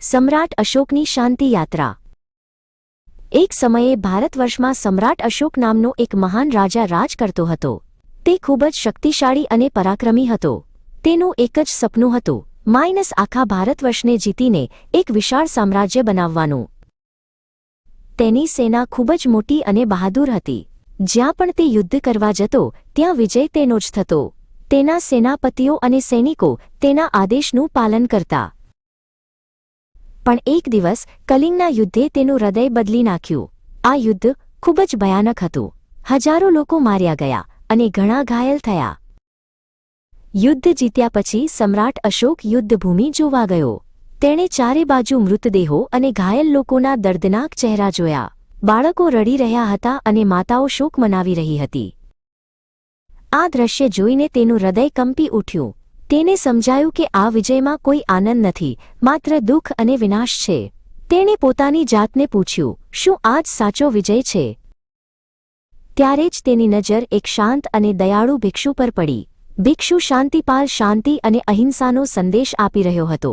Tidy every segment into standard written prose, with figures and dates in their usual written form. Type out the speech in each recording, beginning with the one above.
સમ્રાટ અશોકની શાંતિ યાત્રા। એક સમયે ભારતવર્ષમાં સમ્રાટ અશોક નામનો એક મહાન રાજા રાજ કરતો હતો। તે ખૂબ જ શક્તિશાળી અને પરાક્રમી હતો। તેનું એક જ સપનું હતું, આખા ભારતવર્ષને જીતીને એક વિશાળ સામ્રાજ્ય બનાવવાનું। તેની સેના ખૂબ જ મોટી અને બહાદુર હતી। જ્યાં પણ તે યુદ્ધ કરવા જતો ત્યાં વિજય તેનો જ થતો। તેના સેનાપતિઓ અને સૈનિકો તેના આદેશનું પાલન કરતા। પણ એક દિવસ કલિંગના યુદ્ધે તેનું હૃદય બદલી નાખ્યું। આ યુદ્ધ ખૂબ જ ભયાનક હતું। હજારો લોકો માર્યા ગયા અને ઘણા ઘાયલ થયા। યુદ્ધ જીત્યા પછી સમ્રાટ અશોક યુદ્ધભૂમિ જોવા ગયો। તેણે ચારે બાજુ મૃતદેહો અને ઘાયલ લોકોના દર્દનાક ચહેરા જોયા। બાળકો રડી રહ્યા હતા અને માતાઓ શોક મનાવી રહી હતી। આ દ્રશ્ય જોઈને તેનું હૃદય કંપી ઉઠ્યું। તેને સમજાયું કે આ વિજયમાં કોઈ આનંદ નથી, માત્ર દુઃખ અને વિનાશ છે। તેણે પોતાની જાતને પૂછ્યું, શું આ જ સાચો વિજય છે? ત્યારે જ તેની નજર એક શાંત અને દયાળુ ભિક્ષુ પર પડી। ભિક્ષુ શાંતિપાલ શાંતિ અને અહિંસાનો સંદેશ આપી રહ્યો હતો।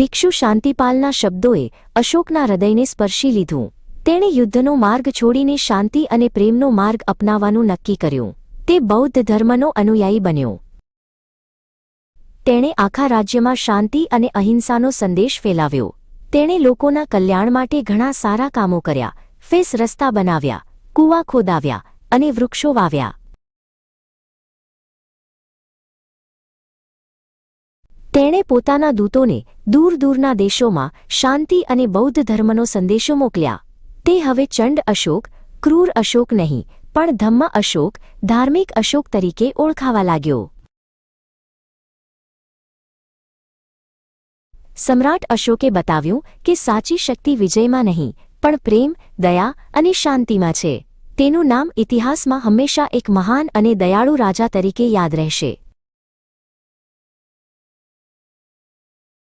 ભિક્ષુ શાંતિપાલના શબ્દોએ અશોકના હૃદયને સ્પર્શી લીધું। તેણે યુદ્ધનો માર્ગ છોડીને શાંતિ અને પ્રેમનો માર્ગ અપનાવવાનું નક્કી કર્યું। તે બૌદ્ધ ધર્મનો અનુયાયી બન્યો। તેણે આખા રાજ્યમાં શાંતિ અને અહિંસાનો સંદેશ ફેલાવ્યો। તેણે લોકોના કલ્યાણ માટે ઘણા સારા કામો કર્યા। ફેસ રસ્તા બનાવ્યા, કૂવા ખોદાવ્યા અને વૃક્ષો વાવ્યા। તેણે પોતાના દૂતોને દૂર દૂરના દેશોમાં શાંતિ અને બૌદ્ધ ધર્મનો સંદેશો મોકલ્યા। તે હવે ચંડ અશોક, ક્રૂર અશોક નહીં, પણ ધમ્મ અશોક, ધાર્મિક અશોક તરીકે ઓળખાવા લાગ્યો। સમ્રાટ અશોકે બતાવ્યું કે સાચી શક્તિ વિજયમાં નહીં, પણ પ્રેમ, દયા અને શાંતિમાં છે। તેનું નામ ઇતિહાસમાં હંમેશા એક મહાન અને દયાળુ રાજા તરીકે યાદ રહેશે।